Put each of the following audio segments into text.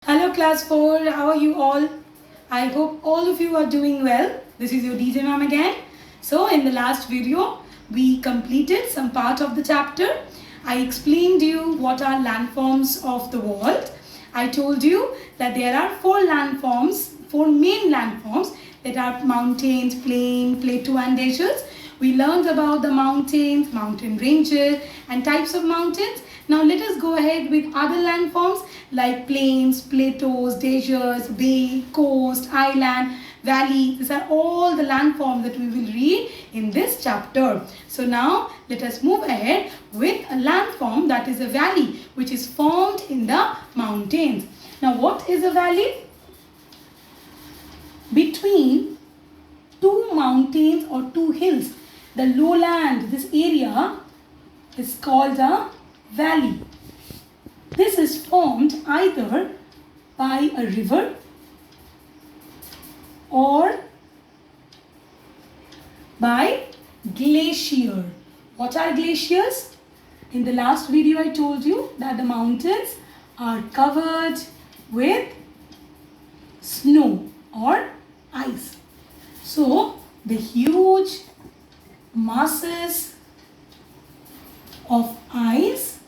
Hello class 4, how are you all? I hope all of you are doing well. This is your DJ ma'am again. So in the last video, we completed some part of the chapter. I explained you what are landforms of the world. I told you that there are four main landforms that are mountains, plain, plateau and deserts. We learned about the mountains, mountain ranges and types of mountains. Now let us go ahead with other landforms like plains, plateaus, deserts, bay, coast, island, valley. These are all the landforms that we will read in this chapter. So now let us move ahead with a landform that is a valley which is formed in the mountains. Now what is a valley? Between two mountains or two hills, the lowland, this area is called a valley. This is formed either by a river or by glacier. What are glaciers? In the last video I told you that the mountains are covered with snow or ice. So the huge masses of ice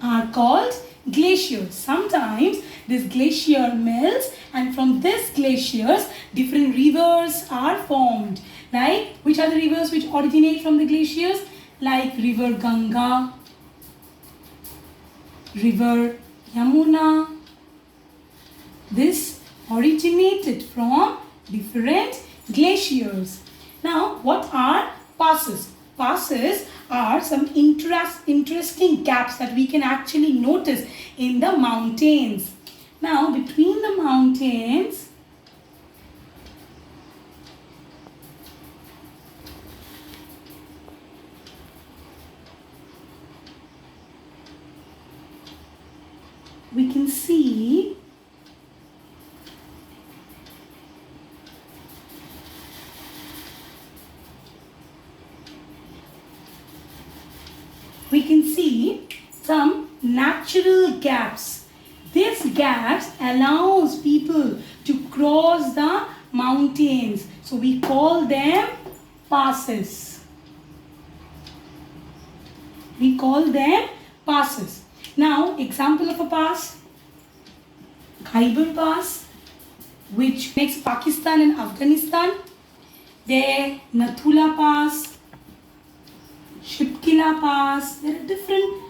are called glaciers. Sometimes this glacier melts and from this glaciers different rivers are formed. Like which are the rivers which originate from the glaciers? Like river Ganga, river Yamuna. This originated from different glaciers. Now what are passes? Passes are some interesting gaps that we can actually notice in the mountains. Now between the mountains we can see some natural gaps. These gaps allows people to cross the mountains. So we call them passes. We call them passes. Now example of a pass. Khyber Pass, which connects Pakistan and Afghanistan. There Nathula Pass, Shipkila Pass. There are different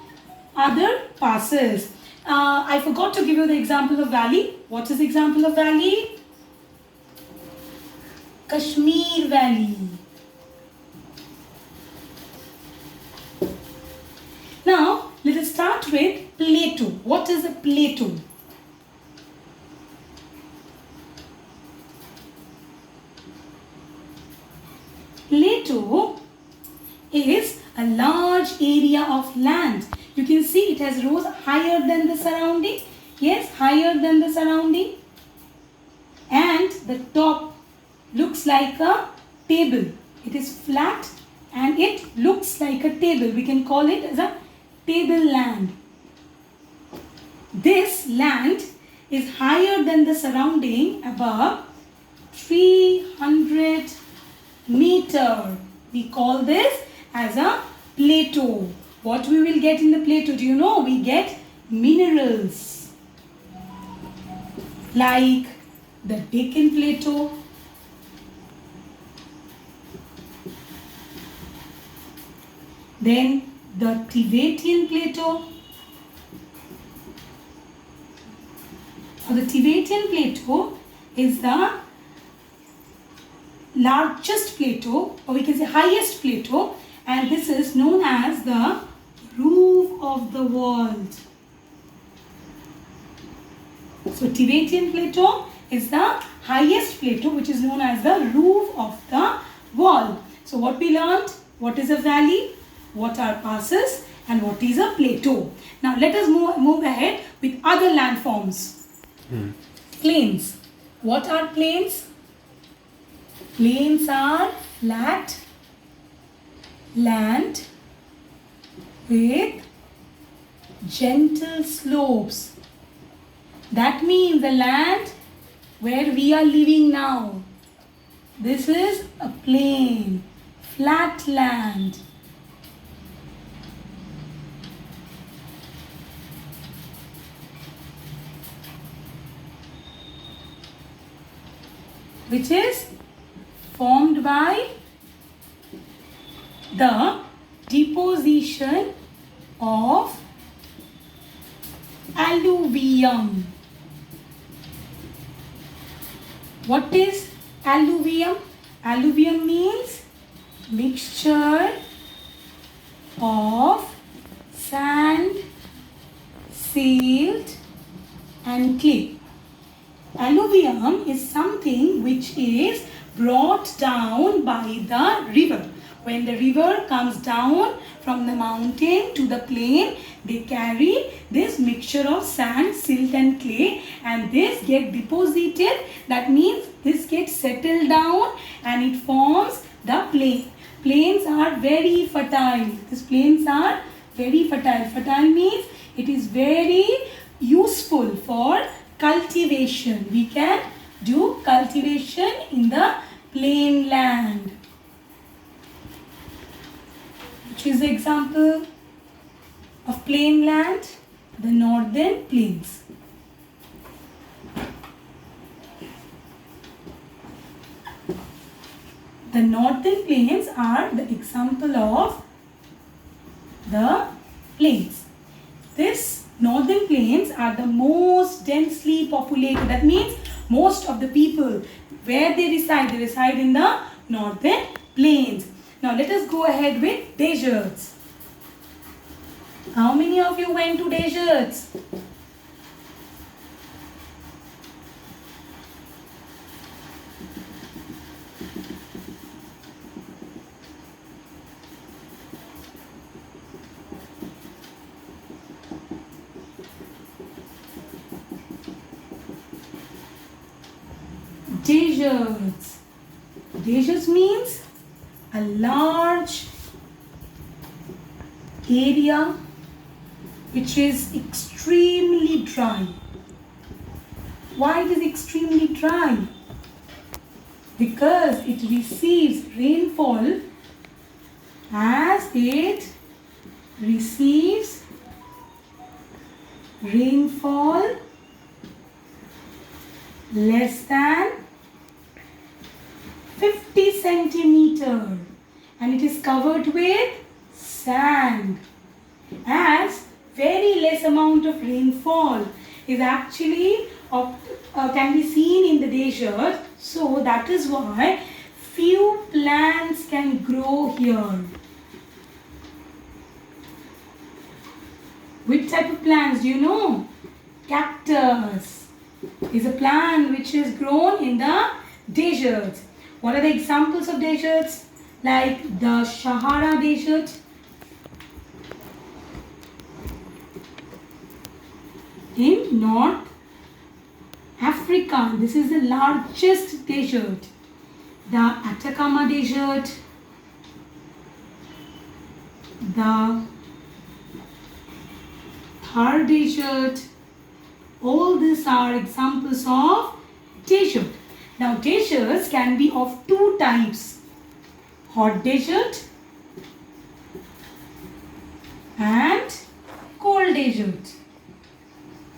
other passes. I forgot to give you the example of valley. What is the example of valley? Kashmir Valley. Now let us start with plateau. What is a plateau? Plateau is a large area of land. You can see it has rose higher than the surrounding. Yes, higher than the surrounding. And the top looks like a table. It is flat and it looks like a table. We can call it as a tableland. This land is higher than the surrounding above 300 meter. We call this as a plateau. What we will get in the plateau? Do you know? We get minerals like the Deccan Plateau, then the Tibetan Plateau. The Tibetan Plateau is the largest plateau, or we can say highest plateau, and this is known as the roof of the world. So Tibetan Plateau is the highest plateau which is known as the roof of the world. So what we learned? What is a valley? What are passes? And what is a plateau? Now let us move ahead with other landforms. Plains. What are plains? Plains are flat land with gentle slopes. That means the land where we are living now. This is a plain, flat land. Which is formed by the deposition of alluvium. What is alluvium? Alluvium means mixture of sand, silt and clay. Alluvium is something which is brought down by the river. When the river comes down from the mountain to the plain, they carry this mixture of sand, silt and clay, and this get deposited. That means this gets settled down and it forms the plain. Plains are very fertile. These plains are very fertile. Fertile means it is very useful for cultivation. We can do cultivation in the plain land. Which is the example of plain land? The northern plains. The northern plains are the example of the plains. This northern plains are the most densely populated. That means most of the people, where they reside in the northern plains. Now let us go ahead with deserts. How many of you went to deserts? Deserts. Deserts means a large area which is extremely dry. Why it is extremely dry? Because it receives rainfall as it receives rainfall less than 50 centimeter and it is covered with sand. As very less amount of rainfall is actually can be seen in the desert, so that is why few plants can grow here. Which type of plants do you know? Cactus is a plant which is grown in the deserts. What are the examples of deserts? Like the Sahara Desert, in North Africa. This is the largest desert. The Atacama Desert, the Thar Desert. All these are examples of desert. Now deserts can be of two types. Hot desert and cold desert.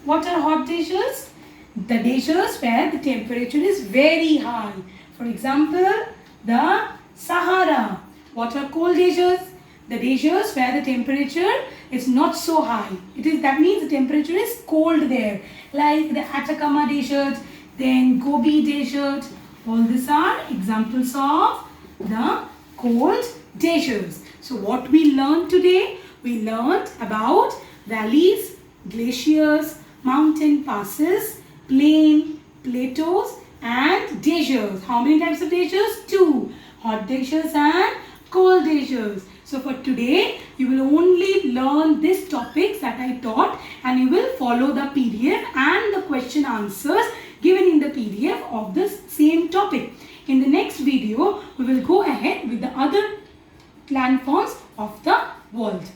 What are hot deserts? The deserts where the temperature is very high. For example, the Sahara. What are cold deserts? The deserts where the temperature is not so high. That means the temperature is cold there. Like the Atacama Desert, then Gobi Desert. All these are examples of the cold deserts. So what we learned today? We learned about valleys, glaciers, mountain passes, plain, plateaus and deserts. How many types of deserts? Two. Hot deserts and cold deserts. So for today, you will only learn these topics that I taught and you will follow the PDF and the question answers given in the PDF of this same topic. In the next video, we will go ahead with the other landforms of the world.